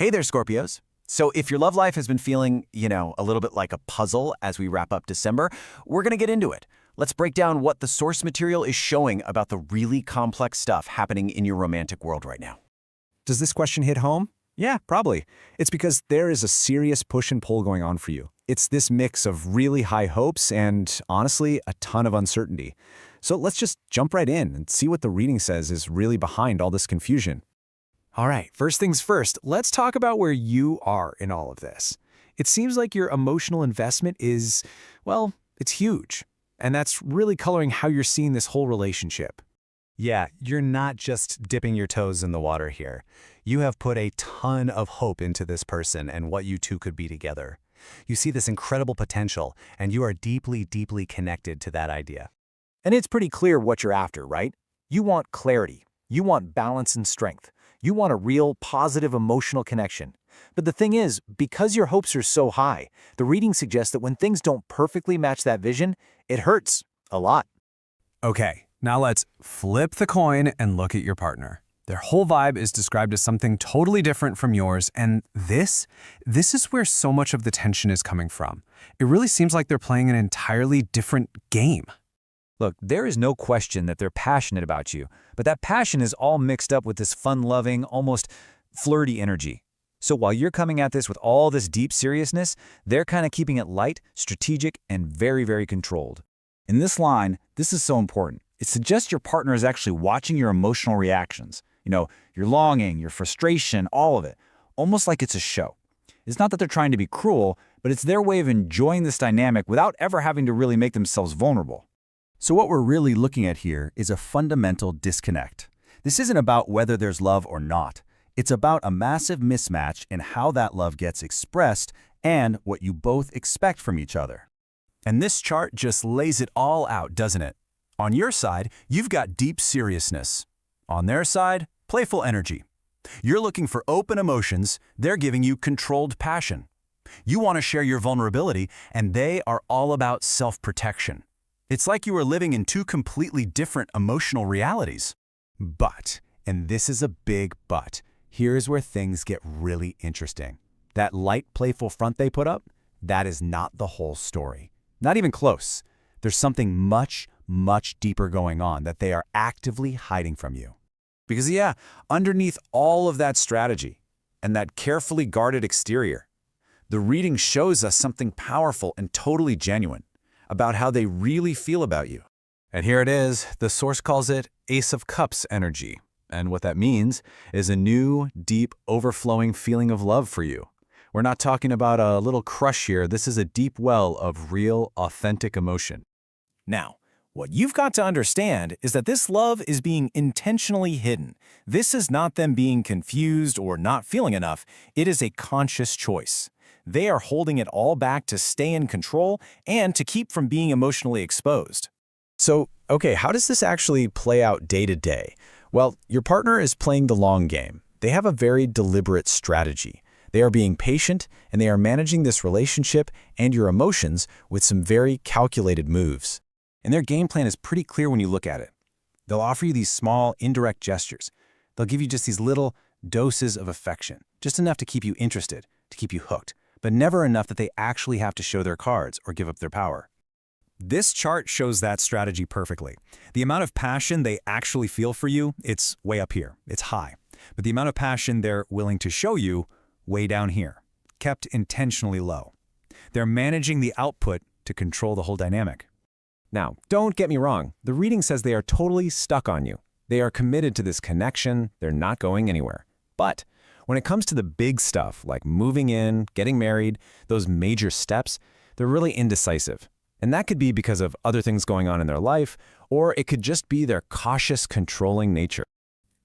Hey there, Scorpios. So if your love life has been feeling, a little bit like a puzzle as we wrap up December, we're going to get into it. Let's break down what the source material is showing about the really complex stuff happening in your romantic world right now. Does this question hit home? Yeah, probably. It's because there is a serious push and pull going on for you. It's this mix of really high hopes and, honestly, a ton of uncertainty. So let's just jump right in and see what the reading says is really behind all this confusion. All right, first things first, let's talk about where you are in all of this. It seems like your emotional investment is, well, it's huge. And that's really coloring how you're seeing this whole relationship. Yeah, you're not just dipping your toes in the water here. You have put a ton of hope into this person and what you two could be together. You see this incredible potential, and you are deeply, deeply connected to that idea. And it's pretty clear what you're after, right? You want clarity. You want balance and strength. You want a real, positive emotional connection. But the thing is, because your hopes are so high, the reading suggests that when things don't perfectly match that vision, it hurts a lot. Okay, now let's flip the coin and look at your partner. Their whole vibe is described as something totally different from yours, and this is where so much of the tension is coming from. It really seems like they're playing an entirely different game. Look, there is no question that they're passionate about you, but that passion is all mixed up with this fun-loving, almost flirty energy. So while you're coming at this with all this deep seriousness, they're kind of keeping it light, strategic, and very, very controlled. In this line, this is so important. It suggests your partner is actually watching your emotional reactions. Your longing, your frustration, all of it, almost like it's a show. It's not that they're trying to be cruel, but it's their way of enjoying this dynamic without ever having to really make themselves vulnerable. So what we're really looking at here is a fundamental disconnect. This isn't about whether there's love or not. It's about a massive mismatch in how that love gets expressed and what you both expect from each other. And this chart just lays it all out, doesn't it? On your side, you've got deep seriousness. On their side, playful energy. You're looking for open emotions, they're giving you controlled passion. You want to share your vulnerability, and they are all about self-protection. It's like you are living in two completely different emotional realities. But, and this is a big but, here's where things get really interesting. That light, playful front they put up, that is not the whole story. Not even close. There's something much, much deeper going on that they are actively hiding from you. Because yeah, underneath all of that strategy and that carefully guarded exterior, the reading shows us something powerful and totally genuine about how they really feel about you. And here it is. The source calls it Ace of Cups energy. And what that means is a new, deep, overflowing feeling of love for you. We're not talking about a little crush here. This is a deep well of real, authentic emotion. Now, what you've got to understand is that this love is being intentionally hidden. This is not them being confused or not feeling enough. It is a conscious choice. They are holding it all back to stay in control and to keep from being emotionally exposed. So, okay, how does this actually play out day to day? Well, your partner is playing the long game. They have a very deliberate strategy. They are being patient, and they are managing this relationship and your emotions with some very calculated moves. And their game plan is pretty clear when you look at it. They'll offer you these small, indirect gestures. They'll give you just these little doses of affection, just enough to keep you interested, to keep you hooked, but never enough that they actually have to show their cards or give up their power. This chart shows that strategy perfectly. The amount of passion they actually feel for you, it's way up here. It's high. But the amount of passion they're willing to show you, way down here, kept intentionally low. They're managing the output to control the whole dynamic. Now, don't get me wrong. The reading says they are totally stuck on you. They are committed to this connection. They're not going anywhere. But when it comes to the big stuff, like moving in, getting married, those major steps, they're really indecisive. And that could be because of other things going on in their life, or it could just be their cautious, controlling nature.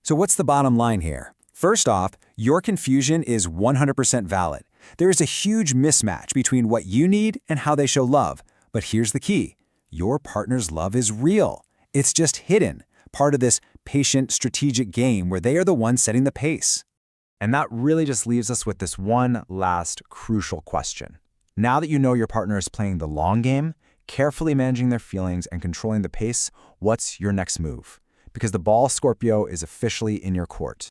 So what's the bottom line here? First off, your confusion is 100% valid. There is a huge mismatch between what you need and how they show love. But here's the key. Your partner's love is real. It's just hidden, part of this patient, strategic game where they are the ones setting the pace. And that really just leaves us with this one last crucial question. Now that you know your partner is playing the long game, carefully managing their feelings and controlling the pace, what's your next move? Because the ball, Scorpio, is officially in your court.